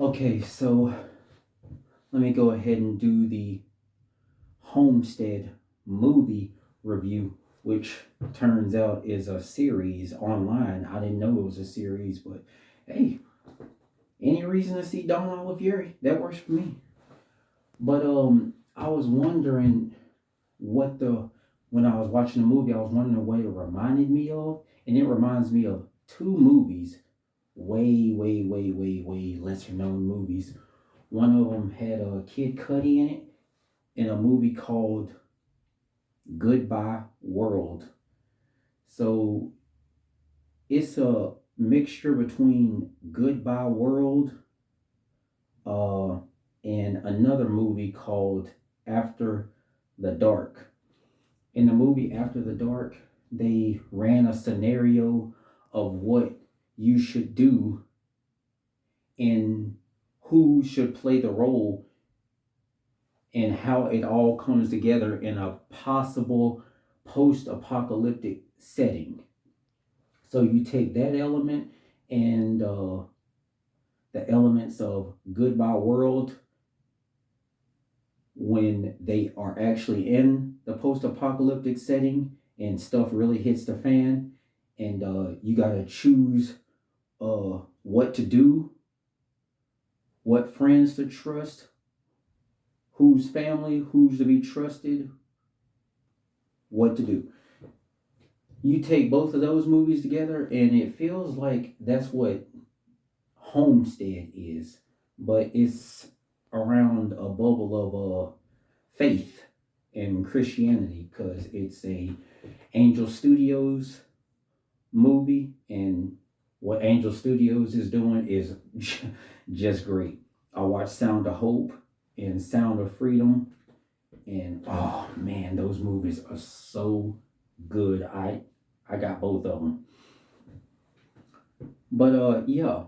Okay, so let me go ahead and do the Homestead movie review, which turns out is a series online. I didn't know it was a series, but hey, any reason to see Don Olivieri, that works for me. But I was wondering what the when I was watching the movie, I was wondering what it reminded me of, and it reminds me of two movies, way lesser known movies. One of them had a Kid Cudi in it, in a movie called Goodbye World. So it's a mixture between Goodbye World uh, and another movie called After the Dark. In the movie After the Dark, they ran a scenario of what you should do and who should play the role and how it all comes together in a possible post apocalyptic setting. So you take that element and the elements of Goodbye World when they are actually in the post apocalyptic setting and stuff really hits the fan, and you got to choose what to do, what friends to trust, whose family, who's to be trusted, what to do. You take both of those movies together, and it feels like that's what Homestead is, but it's around a bubble of faith and Christianity because it's a Angel Studios movie, and what Angel Studios is doing is just great. I watched Sound of Hope and Sound of Freedom, and oh man, those movies are so good. I got both of them. But yeah,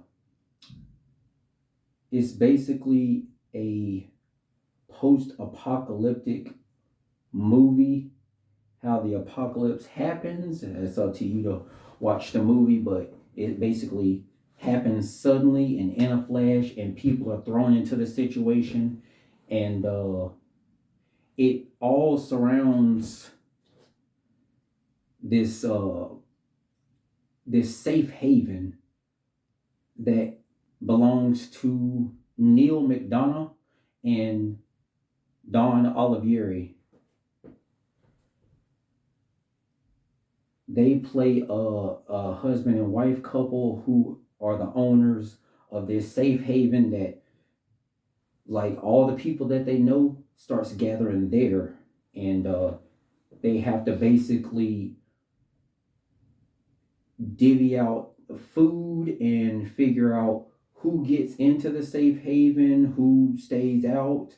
it's basically a post-apocalyptic movie. How the apocalypse happens, and it's up to you to watch the movie, but it basically happens suddenly and in a flash, and people are thrown into the situation, and it all surrounds this this safe haven that belongs to Neil McDonough and Don Olivieri. They play a husband and wife couple who are the owners of this safe haven that, like, all the people that they know starts gathering there, and they have to basically divvy out food and figure out who gets into the safe haven, who stays out.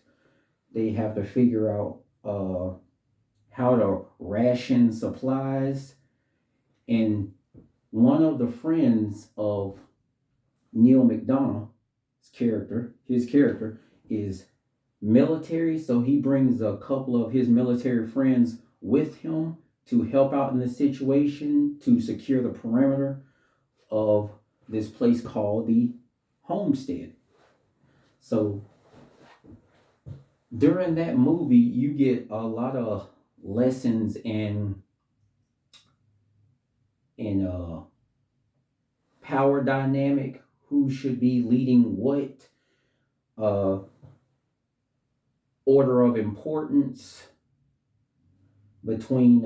They have to figure out how to ration supplies. And one of the friends of Neil McDonough's his character is military, so he brings a couple of his military friends with him to help out in the situation to secure the perimeter of this place called the Homestead. So during that movie, you get a lot of lessons in power dynamic, who should be leading what, uh, order of importance between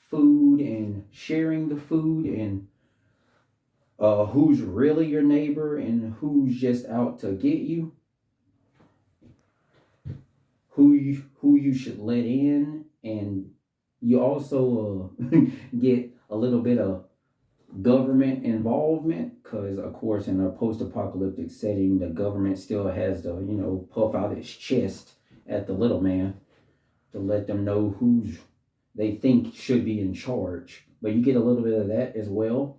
food and sharing the food, and who's really your neighbor and who's just out to get you, who you should let in, and you also get a little bit of government involvement because, of course, in a post-apocalyptic setting, the government still has to, puff out its chest at the little man to let them know who's they think should be in charge. But you get a little bit of that as well.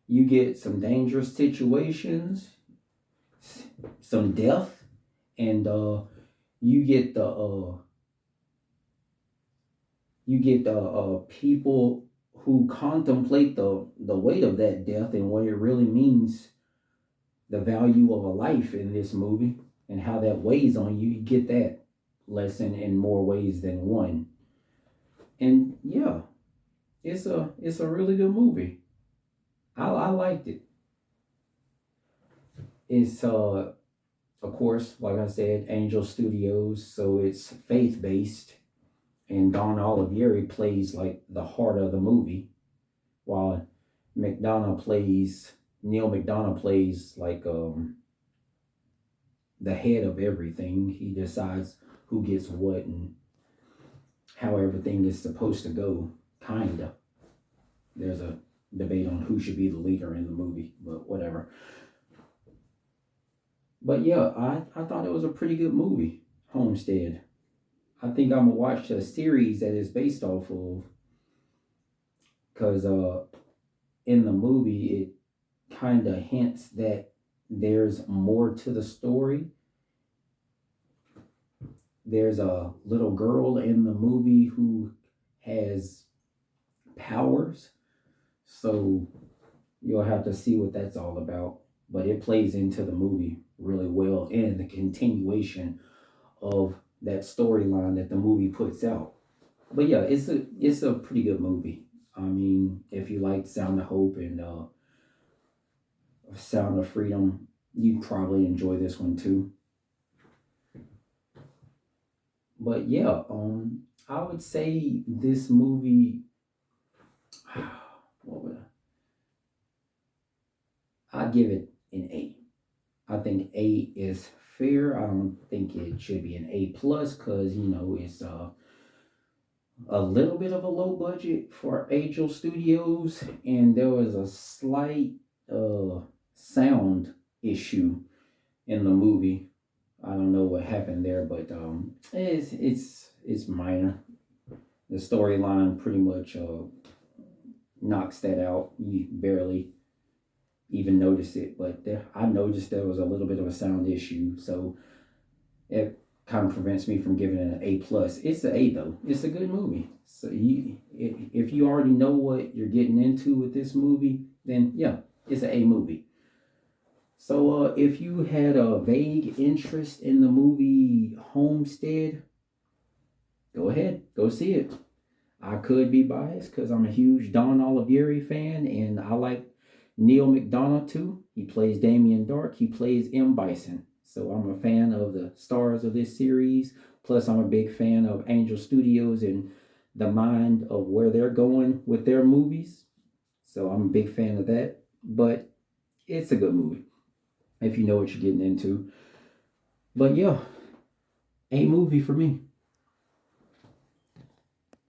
You get some dangerous situations, some death, and you get the people who contemplate the weight of that death and what it really means the value of a life in this movie and how that weighs on you. You get that lesson in more ways than one. And yeah, it's a really good movie. I liked it. It's of course, like I said, Angel Studios, so it's faith based, and Don Olivieri plays like the heart of the movie, while McDonough plays Neil McDonough plays like the head of everything. He decides who gets what and how everything is supposed to go. Kinda. There's a debate on who should be the leader in the movie, but whatever. But yeah, I thought it was a pretty good movie, Homestead. I think I'm gonna watch a series that is based off of, because in the movie it kind of hints that there's more to the story. There's a little girl in the movie who has powers, so you'll have to see what that's all about. But it plays into the movie really well and the continuation of that storyline that the movie puts out. But yeah, it's a pretty good movie. I mean, if you like Sound of Hope and Sound of Freedom, you probably enjoy this one too. But yeah, I would say this movie. What would I give it an A. I think A is fair. I don't think it should be an A plus because it's a little bit of a low budget for Angel Studios, and there was a slight sound issue in the movie. I don't know what happened there, but it's minor. The storyline pretty much knocks that out. You barely even notice it, but I noticed there was a little bit of a sound issue, so it kind of prevents me from giving it an A plus. It's an A though. It's a good movie. So if you already know what you're getting into with this movie, then yeah, it's an A movie. So if you had a vague interest in the movie Homestead, go ahead, go see it. I could be biased because I'm a huge Don Olivieri fan, and I like Neil McDonough too. He plays Damien Dark. He plays M. Bison. So I'm a fan of the stars of this series. Plus, I'm a big fan of Angel Studios and the mind of where they're going with their movies. So I'm a big fan of that. But it's a good movie if you know what you're getting into. But yeah, a movie for me.